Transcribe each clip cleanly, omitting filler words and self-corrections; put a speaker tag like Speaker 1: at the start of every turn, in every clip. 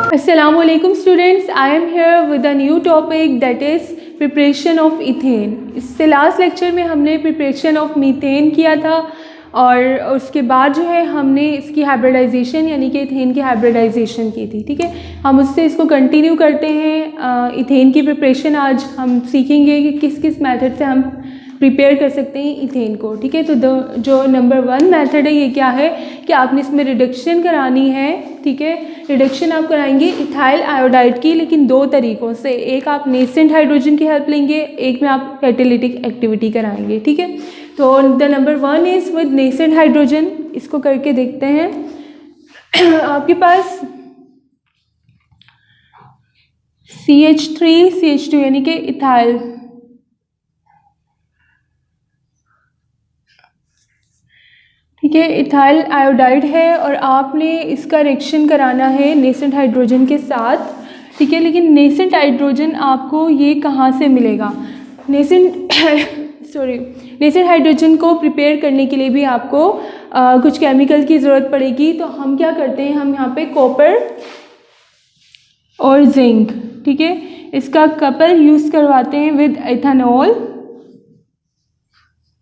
Speaker 1: Assalamualaikum students, I am here with a new topic that is preparation of ethane। इससे last lecture में हमने preparation of methane किया था और उसके बाद जो है हमने इसकी हाइब्रिडाइजेशन यानी कि इथेन की हाइब्रिडाइजेशन की थी। ठीक है, हम उससे इसको कंटिन्यू करते हैं। इथेन की प्रिपरेशन आज हम सीखेंगे कि किस किस मेथड से हम प्रिपेयर कर सकते हैं इथेन को। ठीक है, तो जो नंबर 1 मेथड है ये क्या है कि आपने इसमें रिडक्शन करानी है। ठीक है, रिडक्शन आप कराएंगे इथाइल आयोडाइड की, लेकिन 2 तरीक़ों से। एक आप नेसेंट हाइड्रोजन की हेल्प लेंगे, एक में आप कैटालिटिक एक्टिविटी कराएंगे। ठीक है, तो the number 1 is with nascent hydrogen. इसको करके देखते हैं। आपके पास CH3 CH2 यानी कि इथाइल, ठीक है, इथाइल आयोडाइड है और आपने इसका रिएक्शन कराना है नेसेंट हाइड्रोजन के साथ। ठीक है, लेकिन नेसेंट हाइड्रोजन आपको ये कहाँ से मिलेगा? नेसेंट हाइड्रोजन को प्रिपेयर करने के लिए भी आपको कुछ केमिकल की ज़रूरत पड़ेगी। तो हम क्या करते हैं, हम यहाँ पे कॉपर और जिंक, ठीक है, इसका कपल यूज़ करवाते हैं विद एथेनॉल।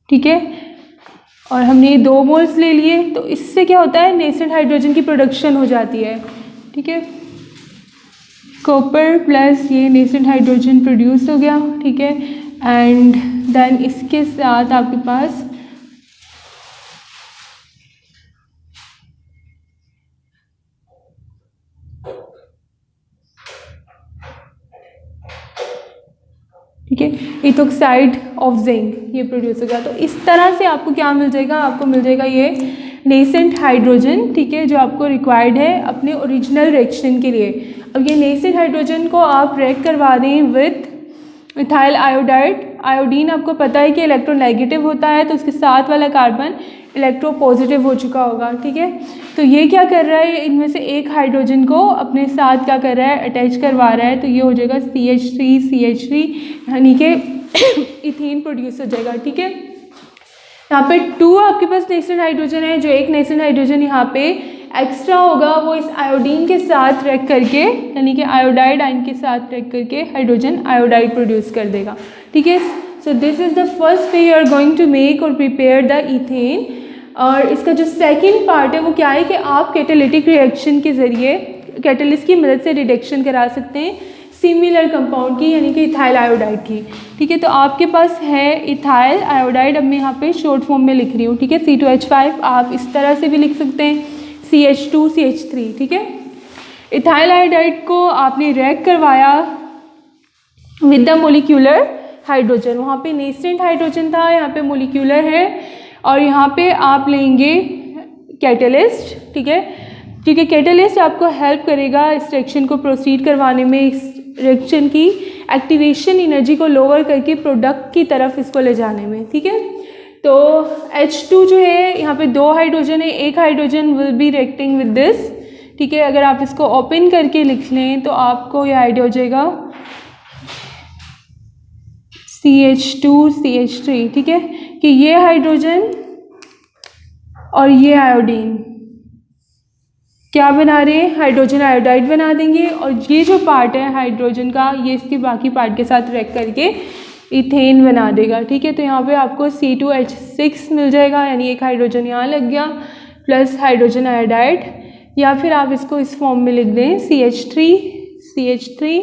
Speaker 1: ठीक है, और हमने ये 2 मोल्स ले लिए, तो इससे क्या होता है, नेसेंट हाइड्रोजन की प्रोडक्शन हो जाती है। ठीक है, कॉपर प्लस ये नेसेंट हाइड्रोजन प्रोड्यूस हो गया। ठीक है, एंड देन इसके साथ आपके पास ठीक है इथोक्साइड ऑफ जिंक ये प्रोड्यूस होगा। तो इस तरह से आपको क्या मिल जाएगा, आपको मिल जाएगा ये नेसेंट हाइड्रोजन। ठीक है, जो आपको रिक्वायर्ड है अपने ओरिजिनल रिएक्शन के लिए। अब ये नेसेंट हाइड्रोजन को आप रिएक्ट करवा दें विथ इथाइल आयोडाइड। आयोडीन आपको पता है कि इलेक्ट्रोनेगेटिव होता है, तो उसके साथ वाला कार्बन इलेक्ट्रो पॉजिटिव हो चुका होगा। ठीक है, तो ये क्या कर रहा है, इनमें से एक हाइड्रोजन को अपने साथ क्या कर रहा है, अटैच करवा रहा है। तो ये हो जाएगा CH3 यानी कि इथेन प्रोड्यूस हो जाएगा। ठीक है, यहाँ पे 2 आपके पास नेसेंट हाइड्रोजन है, जो एक नेसेंट हाइड्रोजन यहाँ पे एक्स्ट्रा होगा वो इस आयोडीन के साथ रिएक्ट करके यानी कि आयोडाइड आयन के साथ रिएक्ट करके हाइड्रोजन आयोडाइड प्रोड्यूस कर देगा। ठीक है, so this is the first way you are going to make और प्रिपेयर द इथेन। और इसका जो सेकंड पार्ट है वो क्या है कि आप कैटालिटिक रिएक्शन के ज़रिए कैटलिस्ट की मदद से रिडक्शन करा सकते हैं सिमिलर कंपाउंड की यानी कि इथाइल आयोडाइड की। ठीक है, तो आपके पास है इथाइल आयोडाइड, अब मैं यहाँ पे शॉर्ट फॉर्म में लिख रही हूँ। ठीक है, C2H5 आप इस तरह से भी लिख सकते हैं, CH2 CH3। ठीक है, इथाइल आयोडाइड को आपने रिएक्ट करवाया विद द मोलिक्यूलर हाइड्रोजन। वहाँ पे नेसेंट हाइड्रोजन था, यहाँ पे मोलिक्यूलर है, और यहाँ पे आप लेंगे कैटलिस्ट। ठीक है, क्योंकि कैटलिस्ट आपको हेल्प करेगा इस रिएक्शन को प्रोसीड करवाने में, इस रिएक्शन की एक्टिवेशन एनर्जी को लोअर करके प्रोडक्ट की तरफ इसको ले जाने में। ठीक है, तो H2 जो है यहाँ पे 2 हाइड्रोजन है, एक hydrogen will be reacting with this. ठीक है, अगर आप इसको ओपन करके लिख लें तो आपको ये आइडिया हो जाएगा CH2 CH3। ठीक है, कि ये हाइड्रोजन और ये आयोडीन क्या बना रहे हैं, हाइड्रोजन आयोडाइड बना देंगे, और ये जो पार्ट है हाइड्रोजन का ये इसके बाकी पार्ट के साथ रिएक्ट करके इथेन बना देगा। ठीक है, तो यहाँ पे आपको C2H6 मिल जाएगा, यानी एक हाइड्रोजन यहाँ लग गया प्लस हाइड्रोजन आयोडाइड, या फिर आप इसको इस फॉर्म में लिख दें CH3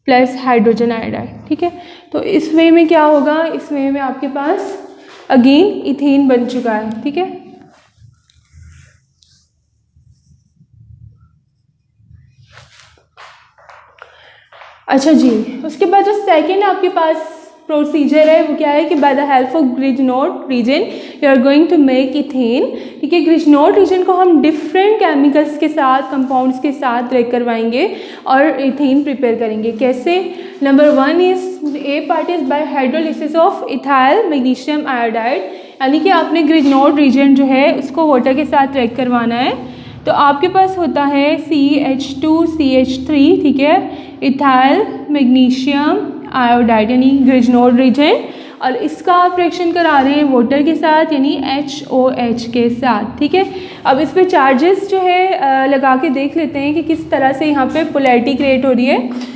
Speaker 1: प्लस हाइड्रोजन आयोडाइड। ठीक है, तो इस वे में क्या होगा, इस वे में आपके पास अगेन इथेन बन चुका है। ठीक है, अच्छा जी, उसके बाद जो सेकंड आपके पास प्रोसीजर है वो क्या है कि by the help of Grignard reagent you are going to make ethane. ठीक है, ग्रिजनोड रीजन को हम डिफरेंट केमिकल्स के साथ, कंपाउंड्स के साथ रिएक्ट करवाएंगे और इथेन प्रिपेयर करेंगे। कैसे? Number 1 is a part is by hydrolysis of ethyl magnesium iodide, यानी कि आपने ग्रिजनोड रीजन जो है उसको वाटर के साथ रिएक्ट करवाना है। तो आपके पास होता है CH2 CH3, ठीक है, इथाइल मैग्नीशियम आयोडाइड यानी ग्रिजनोड रीजन, और इसका आप रिएक्शन करा रहे हैं वाटर के साथ यानी HOH के साथ, ठीक है। अब इस पे चार्जेस जो है लगा के देख लेते हैं कि किस तरह से यहाँ पे पोलैरिटी क्रिएट हो रही है।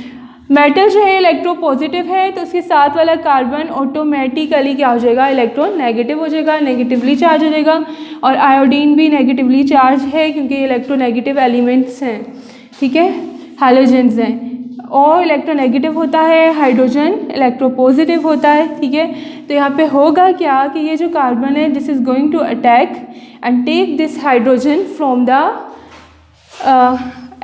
Speaker 1: मेटल जो है इलेक्ट्रोपॉजिटिव है तो उसके साथ वाला कार्बन ऑटोमेटिकली क्या हो जाएगा, इलेक्ट्रोनेगेटिव हो जाएगा, नेगेटिवली चार्ज हो जाएगा। और आयोडीन भी नेगेटिवली चार्ज है क्योंकि इलेक्ट्रोनेगेटिव एलिमेंट्स हैं, ठीक है, हैलोजेंस हैं। और इलेक्ट्रोनेगेटिव होता है, हाइड्रोजन इलेक्ट्रोपॉजिटिव होता है, ठीक है। तो यहाँ पे होगा क्या कि ये जो कार्बन है this is going to attack and take this hydrogen from the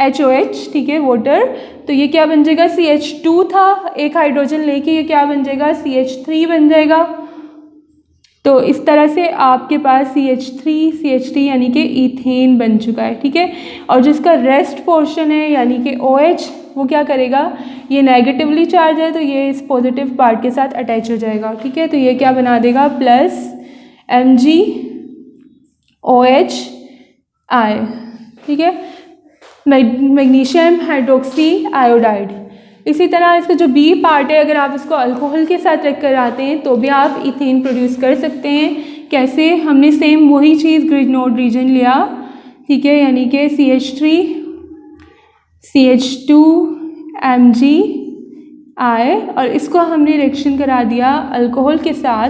Speaker 1: HOH, ठीक है, वाटर। तो ये क्या बन जाएगा, CH2 था, एक हाइड्रोजन लेके ये क्या बन जाएगा, CH3 बन जाएगा। तो इस तरह से आपके पास CH3 यानी कि ईथेन बन चुका है, ठीक है। और जिसका रेस्ट पोर्शन है यानी कि OH वो क्या करेगा, ये नेगेटिवली चार्ज है तो ये इस पॉजिटिव पार्ट के साथ अटैच हो जाएगा, ठीक है। तो ये क्या बना देगा, प्लस MgOHI, ठीक है, मैग्नीशियम हाइड्रोक्सी आयोडाइड। इसी तरह इसका जो बी पार्ट है अगर आप इसको अल्कोहल के साथ रख कर आते हैं तो भी आप इथेन प्रोड्यूस कर सकते हैं। कैसे, हमने सेम वही चीज़ ग्रिग्नोड रीजन लिया, ठीक है, यानी कि CH3 CH2 MgI और इसको हमने रिएक्शन करा दिया अल्कोहल के साथ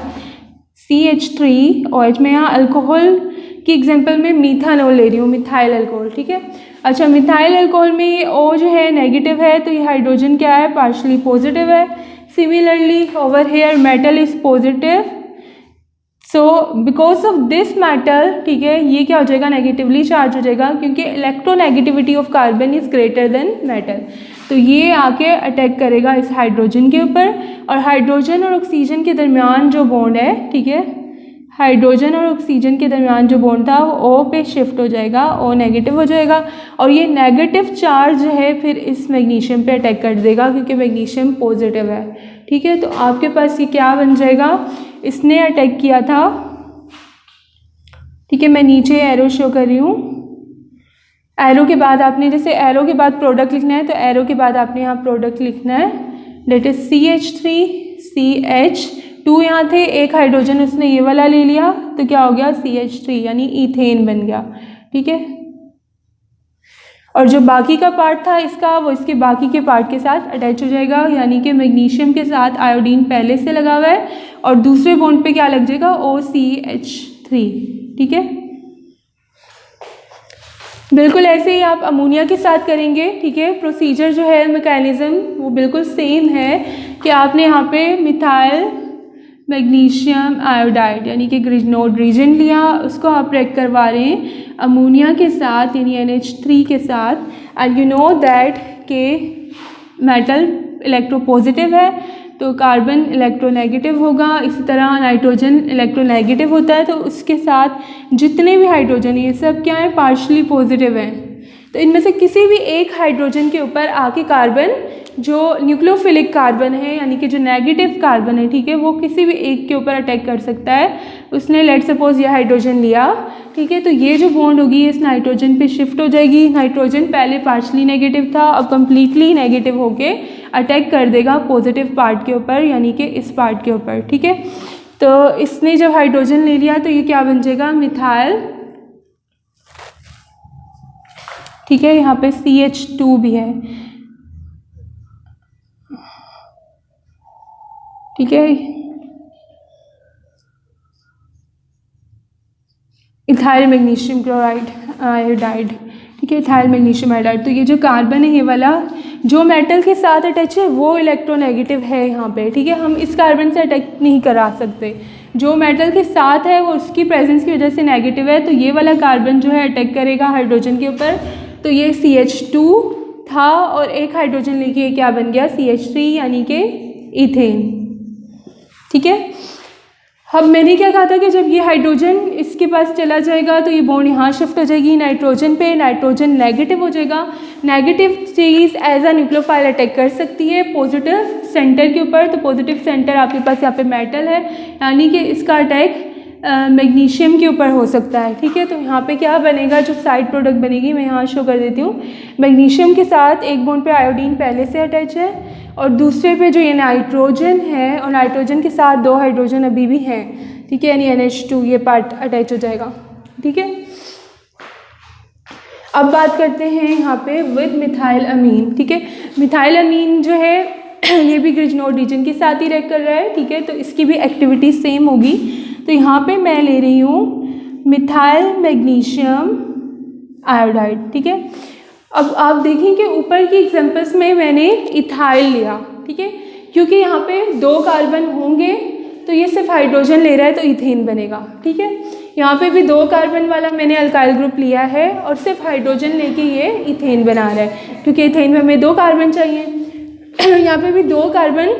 Speaker 1: CH3OH। मैं यहाँ अल्कोहल की एग्जांपल में मीथानॉल ले रही हूँ, मिथाइल अल्कोहल, ठीक है। अच्छा, मिथाइल अल्कोहल में ये O जो है नेगेटिव है तो ये हाइड्रोजन क्या है, पार्शली पॉजिटिव है। Similarly over here metal is positive, so because of this metal, ठीक है, ये क्या हो जाएगा, नेगेटिवली चार्ज हो जाएगा क्योंकि electronegativity of carbon is greater than metal. तो ये आके अटैक करेगा इस हाइड्रोजन के ऊपर और हाइड्रोजन और ऑक्सीजन के दरमियान जो बॉन्ड है, ठीक है, हाइड्रोजन और ऑक्सीजन के दरमियान जो बॉन्ड था वो O पे शिफ्ट हो जाएगा, O नेगेटिव हो जाएगा और ये नेगेटिव चार्ज है फिर इस मैग्नीशियम पे अटैक कर देगा क्योंकि मैग्नीशियम पॉजिटिव है, ठीक है। तो आपके पास ये क्या बन जाएगा, इसने अटैक किया था, ठीक है, मैं नीचे एरो शो कर रही हूँ। एरो के बाद आपने, जैसे एरो के बाद प्रोडक्ट लिखना है तो एरो के बाद आपने यहाँ प्रोडक्ट लिखना है, डेट इज CH3 CH2 यहाँ थे, एक हाइड्रोजन उसने ये वाला ले लिया तो क्या हो गया, CH3 यानी ईथेन बन गया, ठीक है। और जो बाकी का पार्ट था इसका वो इसके बाकी के पार्ट के साथ अटैच हो जाएगा यानी कि मैग्नीशियम के साथ आयोडीन पहले से लगा हुआ है और दूसरे बॉन्ड पे क्या लग जाएगा, OCH3, ठीक है। बिल्कुल ऐसे ही आप अमोनिया के साथ करेंगे, ठीक है। प्रोसीजर जो है, मैकेनिज़्म वो बिल्कुल सेम है कि आपने यहाँ पे मिथाइल मैग्नीशियम आयोडाइड यानी कि ग्रिग्नोड रीजन लिया, उसको आप रिएक्ट करवा रहे हैं अमोनिया के साथ यानी NH3 के साथ। एंड यू नो दैट के मेटल इलेक्ट्रोपॉजिटिव है तो कार्बन इलेक्ट्रोनेगेटिव होगा, इसी तरह नाइट्रोजन इलेक्ट्रोनेगेटिव होता है तो उसके साथ जितने भी हाइड्रोजन ये सब क्या है, पार्शली पॉजिटिव हैं। तो इनमें से किसी भी एक हाइड्रोजन के ऊपर आके कार्बन जो न्यूक्लियोफिलिक कार्बन है यानी कि जो नेगेटिव कार्बन है, ठीक है, वो किसी भी एक के ऊपर अटैक कर सकता है। उसने लेट सपोज ये हाइड्रोजन लिया, ठीक है, तो ये जो बॉन्ड होगी इस नाइट्रोजन पे शिफ्ट हो जाएगी। नाइट्रोजन पहले पार्शली नेगेटिव था, अब कम्प्लीटली नेगेटिव होके अटैक कर देगा पॉजिटिव पार्ट के ऊपर यानी कि इस पार्ट के ऊपर, ठीक है। तो इसने जब हाइड्रोजन ले लिया तो ये क्या बन जाएगा, मिथाइल, ठीक है। यहाँ पे CH2 भी है, ठीक है, इथाइल मैग्नीशियम क्लोराइड आयोडाइड, ठीक है, इथाइल मैग्नीशियम आयोडाइड। तो ये जो कार्बन है ये वाला जो मेटल के साथ अटैच है वो इलेक्ट्रोनेगेटिव है यहाँ पे, ठीक है। हम इस कार्बन से अटैक नहीं करा सकते, जो मेटल के साथ है वो उसकी प्रेजेंस की वजह से नेगेटिव है तो ये वाला कार्बन जो है अटैक करेगा हाइड्रोजन के ऊपर। तो ये CH2 था और एक हाइड्रोजन लेके क्या बन गया, CH3 यानी कि ईथेन, ठीक है। अब मैंने क्या कहा था कि जब ये हाइड्रोजन इसके पास चला जाएगा तो ये बॉन्ड यहाँ शिफ्ट हो जाएगी नाइट्रोजन पे, नाइट्रोजन नेगेटिव हो जाएगा। नेगेटिव चीज़ एज अ न्यूक्लियोफाइल अटैक कर सकती है पॉजिटिव सेंटर के ऊपर, तो पॉजिटिव सेंटर आपके पास यहाँ पे मेटल है यानी कि इसका अटैक मैग्नीशियम के ऊपर हो सकता है, ठीक है। तो यहाँ पे क्या बनेगा, जो साइड प्रोडक्ट बनेगी मैं यहाँ शो कर देती हूँ। मैग्नीशियम के साथ एक बॉन्ड पे आयोडीन पहले से अटैच है और दूसरे पे जो ये नाइट्रोजन है और नाइट्रोजन के साथ 2 हाइड्रोजन अभी भी हैं, ठीक है, यानी NH2 ये पार्ट अटैच हो जाएगा, ठीक है। अब बात करते हैं यहाँ पे विद मिथाइल अमीन, ठीक है। मिथाइल अमीन जो है ये भी ग्रिजनोड रीजन के साथ ही रिएक्ट कर रहा है, ठीक है। तो इसकी भी एक्टिविटी सेम होगी। तो यहाँ पे मैं ले रही हूँ मिथाइल मैग्नीशियम आयोडाइड, ठीक है। अब आप देखें कि ऊपर की एग्जांपल्स में मैंने इथाइल लिया, ठीक है, क्योंकि यहाँ पे 2 कार्बन होंगे तो ये सिर्फ हाइड्रोजन ले रहा है तो इथेन बनेगा, ठीक है। यहाँ पे भी 2 कार्बन वाला मैंने अल्काइल ग्रुप लिया है और सिर्फ हाइड्रोजन लेके ये इथेन बना रहा है, क्योंकि इथेन में हमें 2 कार्बन चाहिए। यहाँ पे भी 2 कार्बन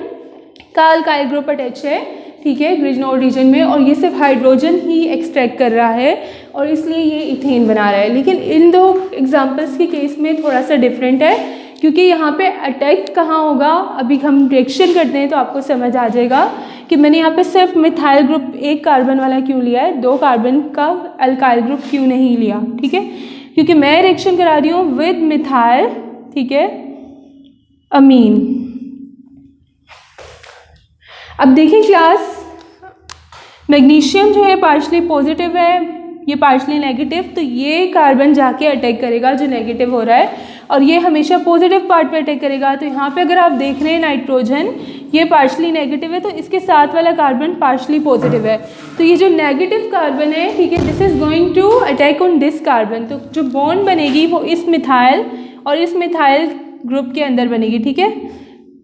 Speaker 1: का अल्काइल ग्रुप अटैच है, ठीक है, ग्रिजनोड रीजन में, और ये सिर्फ हाइड्रोजन ही एक्सट्रैक्ट कर रहा है और इसलिए ये इथेन बना रहा है। लेकिन इन 2 एग्जाम्पल्स के केस में थोड़ा सा डिफरेंट है, क्योंकि यहाँ पे अटैक कहाँ होगा, अभी हम रिएक्शन करते हैं तो आपको समझ आ जाएगा कि मैंने यहाँ पे सिर्फ मिथाइल ग्रुप 1 कार्बन वाला क्यों लिया है, 2 कार्बन का अल्काइल ग्रुप क्यों नहीं लिया, ठीक है, क्योंकि मैं रिएक्शन करा रही हूँ विद मिथाइल, ठीक है, अमीन। अब देखिए क्लास, मैग्नीशियम जो है पार्शली पॉजिटिव है, ये पार्शली नेगेटिव, तो ये कार्बन जाके अटैक करेगा जो नेगेटिव हो रहा है और ये हमेशा पॉजिटिव पार्ट पे अटैक करेगा। तो यहाँ पे अगर आप देख रहे हैं नाइट्रोजन ये पार्शली नेगेटिव है तो इसके साथ वाला कार्बन पार्शली पॉजिटिव है, तो ये जो नेगेटिव कार्बन है, ठीक है, this is going to attack on this carbon. तो जो बॉन्ड बनेगी वो इस मिथाइल और इस मिथाइल ग्रुप के अंदर बनेगी, ठीक है।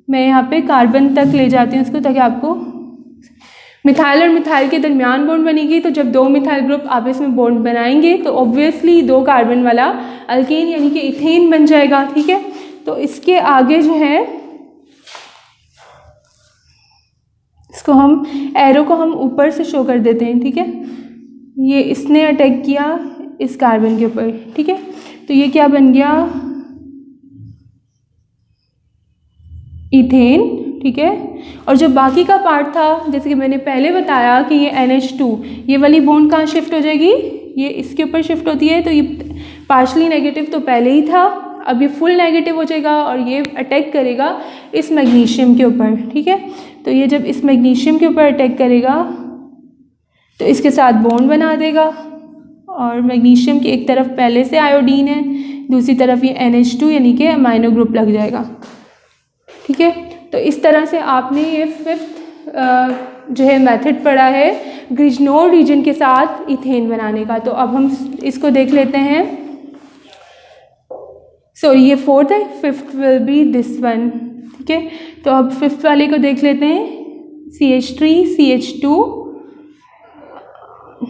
Speaker 1: मैं यहाँ पे कार्बन तक ले जाती हूँ इसको ताकि आपको, मिथाइल और मिथाइल के दरमियान बॉन्ड बनेगी। तो जब 2 मिथाइल ग्रुप आपस में बॉन्ड बनाएंगे तो ऑब्वियसली 2 कार्बन वाला अल्केन यानी कि इथेन बन जाएगा, ठीक है। तो इसके आगे जो है इसको हम एरो को हम ऊपर से शो कर देते हैं, ठीक है। ये इसने अटैक किया इस कार्बन के ऊपर, ठीक है, तो ये क्या बन गया, इथेन, ठीक है। और जो बाकी का पार्ट था, जैसे कि मैंने पहले बताया कि ये NH2 ये वाली बॉन्ड कहाँ शिफ्ट हो जाएगी, ये इसके ऊपर शिफ्ट होती है, तो ये पार्शली नेगेटिव तो पहले ही था, अब ये फुल नेगेटिव हो जाएगा और ये अटैक करेगा इस मैग्नीशियम के ऊपर, ठीक है। तो ये जब इस मैग्नीशियम के ऊपर अटैक करेगा तो इसके साथ बॉन्ड बना देगा और मैग्नीशियम की एक तरफ पहले से आयोडीन है, दूसरी तरफ ये NH2 यानी कि अमाइनो ग्रुप लग जाएगा, ठीक है। तो इस तरह से आपने ये 5th जो है मेथड पढ़ा है ग्रिजनोड रीजन के साथ इथेन बनाने का। तो अब हम इसको देख लेते हैं। सो ये 4th है, 5th will be this one, ठीक है। तो अब 5th वाले को देख लेते हैं, CH3 CH2,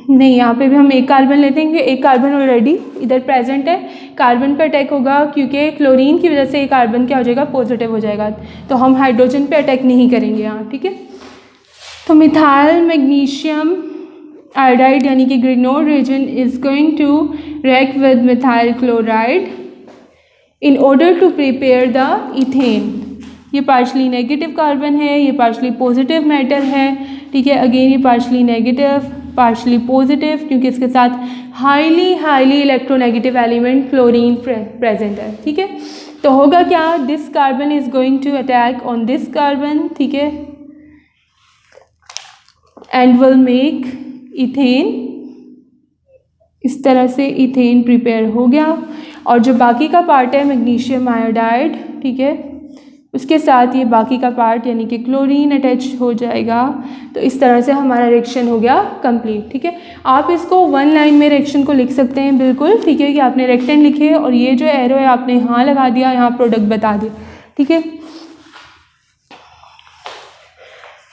Speaker 1: नहीं यहाँ पे भी हम 1 कार्बन लेते हैं क्योंकि 1 कार्बन ऑलरेडी इधर प्रेजेंट है, कार्बन पे अटैक होगा क्योंकि क्लोरीन की वजह से ये कार्बन क्या हो जाएगा, पॉजिटिव हो जाएगा, तो हम हाइड्रोजन पे अटैक नहीं करेंगे यहाँ, ठीक है। तो मिथाइल मैग्नीशियम आयोडाइड यानी कि Grignard reagent is going to react with methyl chloride in order to prepare the ethane. ये पार्शली नेगेटिव कार्बन है, ये पार्शली पॉजिटिव मैटर है, ठीक है। अगेन ये पार्शली नेगेटिव पार्शली पॉजिटिव क्योंकि इसके साथ highly electronegative element fluorine present है, ठीक है। तो होगा क्या, this carbon is going to attack on this carbon, ठीक है, एंड विल मेक इथेन। इस तरह से इथेन प्रिपेयर हो गया और जो बाकी का पार्ट है मैग्नीशियम आयोडाइड, ठीक है, उसके साथ ये बाकी का पार्ट यानी कि क्लोरीन अटैच हो जाएगा। तो इस तरह से हमारा रिएक्शन हो गया कंप्लीट, ठीक है। आप इसको 1 लाइन में रिएक्शन को लिख सकते हैं बिल्कुल, ठीक है, कि आपने रेक्टेंट लिखे और ये जो एरो है आपने यहाँ लगा दिया, यहाँ प्रोडक्ट बता दिया, ठीक है।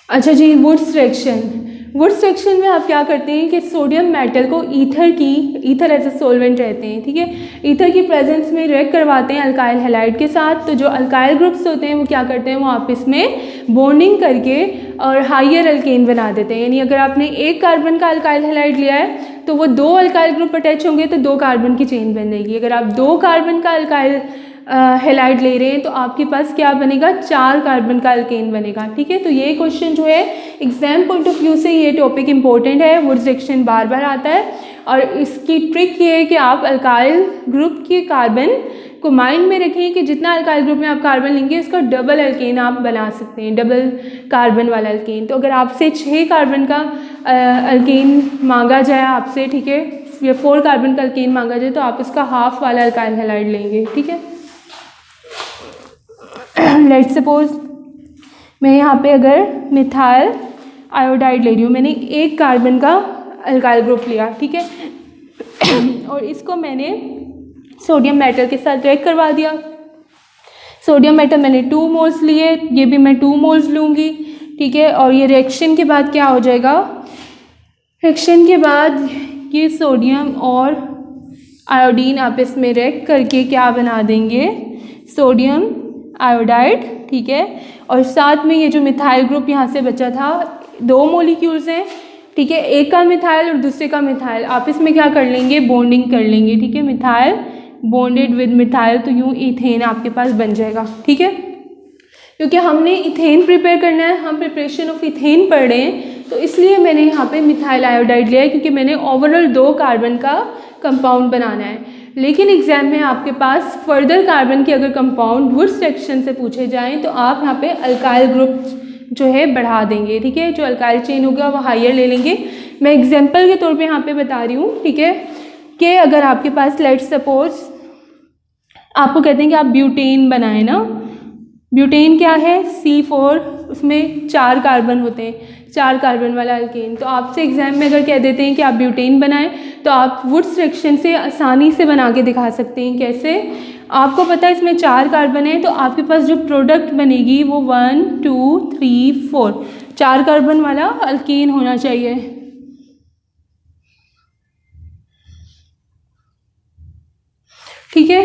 Speaker 1: अच्छा जी, वुड्स रिएक्शन में आप क्या करते हैं कि सोडियम मेटल को ईथर एज ए सोलवेंट रहते हैं, ठीक है, ईथर की प्रेजेंस में रिएक्ट करवाते हैं अल्काइल हैलाइड के साथ। तो जो अल्काइल ग्रुप्स होते हैं वो क्या करते हैं, वो आपस में बॉन्डिंग करके और हाइयर अल्केन बना देते हैं। यानी अगर आपने 1 कार्बन का अल्काइल हैलाइड लिया है तो वो 2 अल्काइल ग्रुप अटैच होंगे तो 2 कार्बन की चेन बन जाएगी। अगर आप 2 कार्बन का अल्काइल हेलाइड ले रहे हैं तो आपके पास क्या बनेगा, 4 कार्बन का अल्केन बनेगा। ठीक है, तो ये क्वेश्चन जो है एग्जाम पॉइंट ऑफ व्यू से ये टॉपिक इंपॉर्टेंट है, वुड्स रिएक्शन बार बार आता है और इसकी ट्रिक ये है कि आप अल्काइल ग्रुप के कार्बन को माइंड में रखें कि जितना अल्काइल ग्रुप में आप कार्बन लेंगे उसका डबल अल्केन आप बना सकते हैं, डबल कार्बन वाला अल्केन। तो अगर आपसे 6 कार्बन का अल्केन मांगा जाए आपसे, ठीक है, या 4 कार्बन का अल्केन मांगा जाए तो आप इसका हाफ वाला अल्काइल हैलाइड लेंगे। ठीक है, लेट्स सपोज मैं यहाँ पे अगर मिथाइल आयोडाइड ले रही हूँ, मैंने 1 कार्बन का अल्काइल ग्रुप लिया। ठीक है, और इसको मैंने सोडियम मेटल के साथ रिएक्ट करवा दिया। सोडियम मेटल मैंने 2 मोल्स लिए, ये भी मैं 2 मोल्स लूँगी। ठीक है, और ये रिएक्शन के बाद क्या हो जाएगा, रिएक्शन के बाद ये सोडियम और आयोडीन आपस में रिएक्ट करके क्या बना देंगे, सोडियम आयोडाइड। ठीक है, और साथ में ये जो मिथाइल ग्रुप यहाँ से बचा था, 2 मॉलिक्यूल्स हैं। ठीक है, एक का मिथाइल और दूसरे का मिथाइल आपस में क्या कर लेंगे, बॉन्डिंग कर लेंगे। ठीक है, मिथाइल बॉन्डेड विद मिथाइल, तो यूँ इथेन आपके पास बन जाएगा। ठीक है, क्योंकि हमने इथेन प्रिपेयर करना है, हम प्रिपरेशन ऑफ इथेन पढ़ रहे हैं, तो इसलिए मैंने यहाँ पे मिथाइल आयोडाइड लिया है क्योंकि मैंने ओवरऑल 2 कार्बन का कंपाउंड बनाना है। लेकिन एग्जाम में आपके पास फर्दर कार्बन के अगर कंपाउंड वुड्स सेक्शन से पूछे जाएँ तो आप यहाँ पे अल्काइल ग्रुप जो है बढ़ा देंगे। ठीक है, जो अल्काइल चेन होगा वो हायर ले लेंगे। मैं एग्जाम्पल के तौर पे यहाँ पे बता रही हूँ। ठीक है, कि अगर आपके पास लेट्स सपोज आपको कहते हैं कि आप ब्यूटेन बनाएं ना, ब्यूटेन क्या है, C4, उसमें 4 कार्बन होते हैं, 4 कार्बन वाला अल्केन। तो आपसे एग्जाम में अगर कह देते हैं कि आप ब्यूटेन बनाएं तो आप वुड्स रिएक्शन से आसानी से बना के दिखा सकते हैं। कैसे, आपको पता है इसमें 4 कार्बन है तो आपके पास जो प्रोडक्ट बनेगी वो 1 2 3 4 4 कार्बन वाला अल्केन होना चाहिए। ठीक है,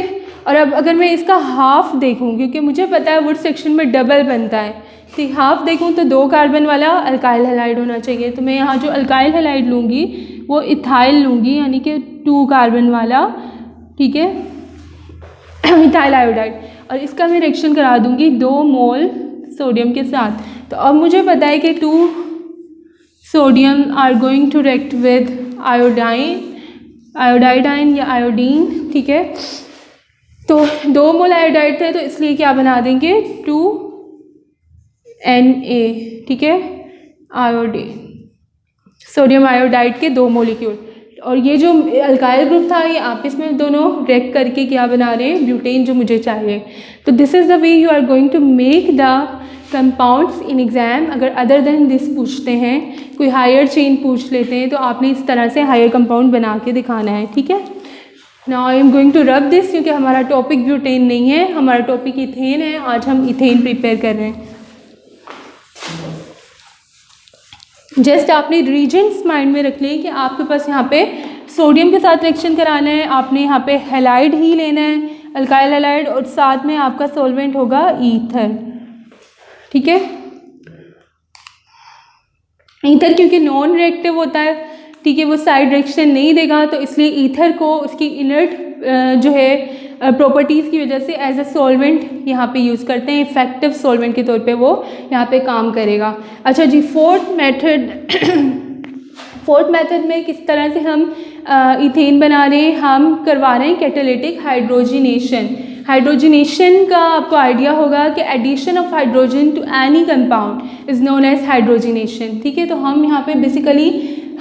Speaker 1: और अब अगर मैं इसका हाफ देखूं, क्योंकि मुझे पता है वुड सेक्शन में डबल बनता है, तो हाफ देखूं तो 2 कार्बन वाला अल्काइल हैलाइड होना चाहिए। तो मैं यहाँ जो अल्काइल हैलाइड लूँगी वो इथाइल लूँगी, यानी कि 2 कार्बन वाला। ठीक है, इथाइल आयोडाइड, और इसका मैं रिएक्शन करा दूँगी 2 मोल सोडियम के साथ। तो अब मुझे पता है कि 2 sodium are going to react with iodide या आयोडीन। ठीक है, तो 2 मोल आयोडाइड थे तो इसलिए क्या बना देंगे, 2Na। ठीक है, आयोडीन, सोडियम आयोडाइड के 2 मॉलिक्यूल, और ये जो अल्काइल ग्रुप था ये आपस में दोनों रिएक्ट करके क्या बना रहे हैं, ब्यूटेन जो मुझे चाहिए। तो this is the way you are going to make the compounds in exam. अगर अदर देन दिस पूछते हैं, कोई हायर चेन पूछ लेते हैं, तो आपने इस तरह से हायर कंपाउंड बना के दिखाना है। ठीक है, now I am going to rub this, क्योंकि हमारा टॉपिक ब्यूटेन नहीं है, हमारा टॉपिक इथेन है। आज हम इथेन प्रिपेयर कर रहे हैं। जस्ट आपने रीजन्स माइंड में रख लिए कि आपके पास यहाँ पे सोडियम के साथ रिएक्शन कराना है, आपने यहाँ पे हैलाइड ही लेना है, अल्काइल हैलाइड, और साथ में आपका सॉल्वेंट होगा ईथर। ठीक है, ईथर क्योंकि नॉन रिएक्टिव होता है, ठीक है, वो साइड रिएक्शन नहीं देगा, तो इसलिए ईथर को उसकी इनर्ट जो है प्रॉपर्टीज़ की वजह से एज अ सॉल्वेंट यहाँ पे यूज़ करते हैं, इफेक्टिव सॉल्वेंट के तौर पे वो यहाँ पे काम करेगा। अच्छा जी, फोर्थ मेथड में किस तरह से हम इथेन बना रहे हैं, हम करवा रहे हैं कैटालिटिक हाइड्रोजिनेशन। हाइड्रोजिनेशन का आपको आइडिया होगा कि addition of hydrogen to any compound is known as hydrogenation. ठीक है, तो हम यहाँ पे बेसिकली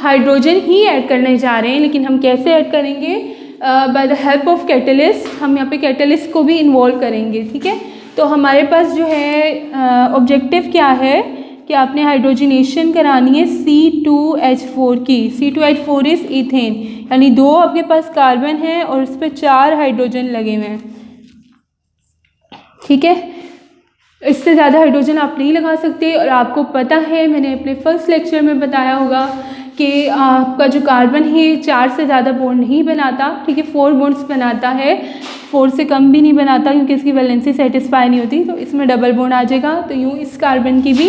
Speaker 1: हाइड्रोजन ही ऐड करने जा रहे हैं, लेकिन हम कैसे ऐड करेंगे, bye the help of catalyst. हम यहाँ पे कैटलिस्ट को भी इन्वॉल्व करेंगे। ठीक है, तो हमारे पास जो है ऑब्जेक्टिव क्या है कि आपने हाइड्रोजिनेशन करानी है C2H4 की। C2H4 इज़ इथेन, यानी 2 आपके पास कार्बन है और उस पर 4 हाइड्रोजन लगे हुए हैं। ठीक है, इससे ज़्यादा हाइड्रोजन आप नहीं लगा सकते, और आपको पता है, मैंने अपने फर्स्ट लेक्चर में बताया होगा कि आपका जो कार्बन है 4 से ज़्यादा बॉन्ड नहीं बनाता। ठीक है, 4 बॉन्ड्स बनाता है, 4 से कम भी नहीं बनाता क्योंकि इसकी वैलेंसी सेटिस्फाई नहीं होती, तो इसमें डबल बॉन्ड आ जाएगा। तो यूँ इस कार्बन की भी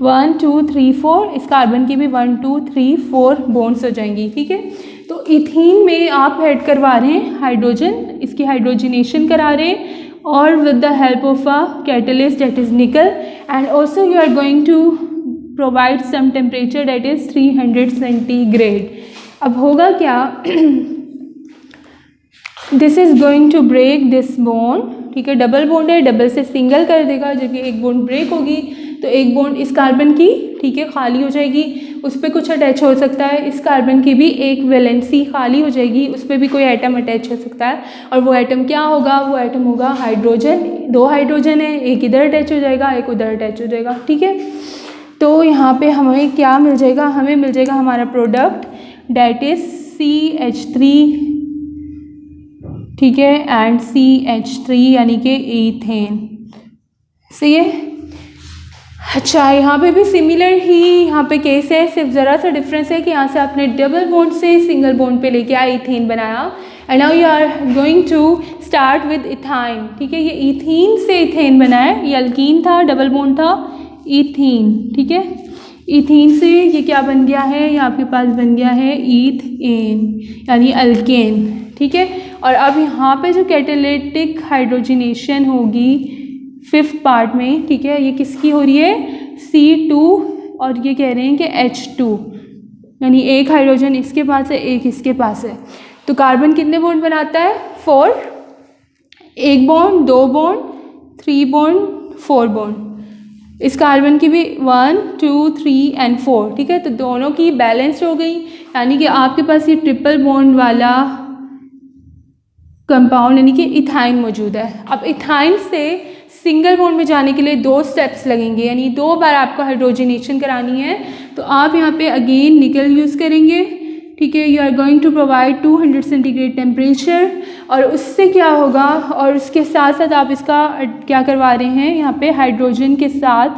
Speaker 1: 1 2 3 4, इस कार्बन की भी 1 2 3 4 बॉन्ड्स हो जाएंगी। ठीक है, तो इथीन में आप ऐड करवा रहे हैं हाइड्रोजन, इसकी हाइड्रोजिनेशन करा रहे हैं, or with the help of a catalyst that is nickel, and also you are going to provide some temperature that is 300 centigrade. अब होगा क्या this is going to break this bond, ठीक है, double bond है, double से single कर देगा, जब ये एक बॉन्ड ब्रेक होगी तो एक बॉन्ड इस कार्बन की, ठीक है, खाली हो जाएगी, उस पर कुछ अटैच हो सकता है, इस कार्बन की भी एक वैलेंसी खाली हो जाएगी, उस पर भी कोई एटम अटैच हो सकता है, और वो एटम क्या होगा, वो एटम होगा हाइड्रोजन। 2 हाइड्रोजन है, एक इधर अटैच हो जाएगा, एक उधर अटैच हो जाएगा, ठीक है। तो यहाँ पे हमें क्या मिल जाएगा, हमें मिल जाएगा हमारा प्रोडक्ट डैट इज CH3, ठीक है, एंड CH3 यानी कि ईथेन। सही है। अच्छा, यहाँ पे भी सिमिलर ही यहाँ पे केस है, सिर्फ ज़रा सा डिफरेंस है कि यहाँ से आपने डबल बॉन्ड से सिंगल बॉन्ड पे लेके आए, इथेन बनाया, and now you are going to start with ethyne, ठीक है। ये इथीन से इथेन बना है, ये अल्कीन था, डबल बॉन्ड था, इथीन, ठीक है। इथीन से ये क्या बन गया है, ये आपके पास बन गया है ईथेन यानी अल्केन, ठीक है। और अब यहाँ पे जो कैटालिटिक हाइड्रोजनेशन होगी 5th पार्ट में, ठीक है, ये किसकी हो रही है, C2, और ये कह रहे हैं कि H2, यानी एक हाइड्रोजन इसके पास है, एक इसके पास है। तो कार्बन कितने बॉन्ड बनाता है, 4, 1 बॉन्ड, 2 बॉन्ड, 3 बॉन्ड, 4 बॉन्ड। इस कार्बन की भी 1, 2, 3 एंड 4, ठीक है। तो दोनों की बैलेंस्ड हो गई, यानी कि आपके पास ये ट्रिपल बॉन्ड वाला कंपाउंड यानी कि इथाइन मौजूद है। अब इथाइन से सिंगल बॉन्ड में जाने के लिए 2 स्टेप्स लगेंगे, यानी 2 बार आपको हाइड्रोजनेशन करानी है। तो आप यहाँ पे अगेन निकल यूज़ करेंगे, ठीक है। You are going to provide 200 centigrade temperature, और उससे क्या होगा, और उसके साथ साथ आप इसका क्या करवा रहे हैं, यहाँ पे हाइड्रोजन के साथ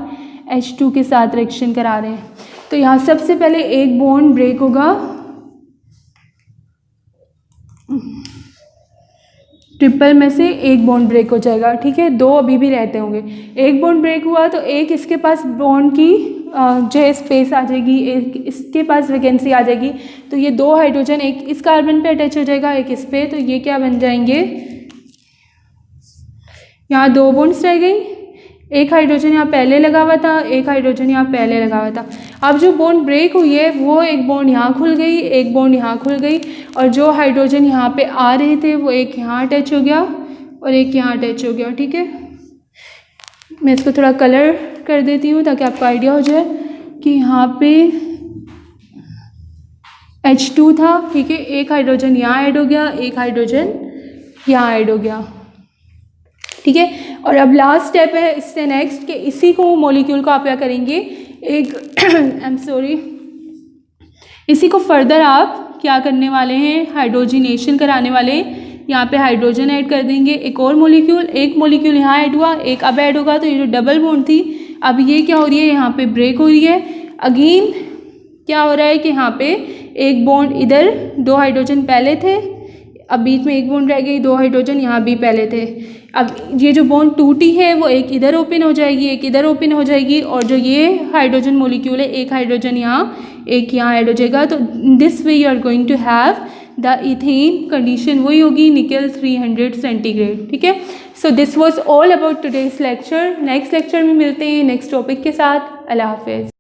Speaker 1: H2 के साथ रिएक्शन करा रहे हैं। तो यहाँ सबसे पहले एक बॉन्ड ब्रेक होगा, ट्रिपल में से एक बॉन्ड ब्रेक हो जाएगा, ठीक है। 2 अभी भी रहते होंगे, एक बॉन्ड ब्रेक हुआ तो एक इसके पास बॉन्ड की जो है स्पेस आ जाएगी, एक इसके पास वैकेंसी आ जाएगी। तो ये 2 हाइड्रोजन एक इस कार्बन पे अटैच हो जाएगा, एक इस पे, तो ये क्या बन जाएंगे, यहाँ 2 बॉन्ड्स रह गई, एक हाइड्रोजन यहाँ पहले लगा हुआ था, एक हाइड्रोजन यहाँ पहले लगा हुआ था। अब जो बॉन्ड ब्रेक हुई है वो एक बॉन्ड यहाँ खुल गई, एक बॉन्ड यहाँ खुल गई, और जो हाइड्रोजन यहाँ पे आ रहे थे वो एक यहाँ अटैच हो गया और एक यहाँ अटैच हो गया, ठीक है। मैं इसको थोड़ा कलर कर देती हूँ ताकि आपको आइडिया हो जाए कि यहाँ पे H2 था, ठीक है, एक हाइड्रोजन यहाँ ऐड हो गया, एक हाइड्रोजन यहाँ ऐड हो गया, ठीक है। और अब लास्ट स्टेप है इससे नेक्स्ट कि इसी को मॉलिक्यूल को आप क्या करेंगे, एक आई एम सॉरी, इसी को फर्दर आप क्या करने वाले हैं, हाइड्रोजनेशन कराने वाले हैं। यहाँ पे हाइड्रोजन ऐड कर देंगे, एक और मॉलिक्यूल, एक मॉलिक्यूल यहाँ ऐड हुआ, एक अब ऐड होगा, तो ये जो डबल बॉन्ड थी अब ये क्या हो रही है, यहाँ पे ब्रेक हो रही है। अगेन क्या हो रहा है कि यहाँ पे एक बॉन्ड इधर, 2 हाइड्रोजन पहले थे, अब बीच में एक बॉन्ड रह गई, 2 हाइड्रोजन यहाँ भी पहले थे। अब ये जो बॉन्ड टूटी है वो एक इधर ओपन हो जाएगी, एक इधर ओपन हो जाएगी, और जो ये हाइड्रोजन मॉलिक्यूल है एक हाइड्रोजन यहाँ एक यहाँ ऐड हो जाएगा। तो this way you are going to have the ethane condition, वही होगी निकल 300 सेंटीग्रेड, ठीक है। So this was all about today's lecture. Next lecture में मिलते हैं नेक्स्ट टॉपिक के साथ। अल्लाह हाफिज़।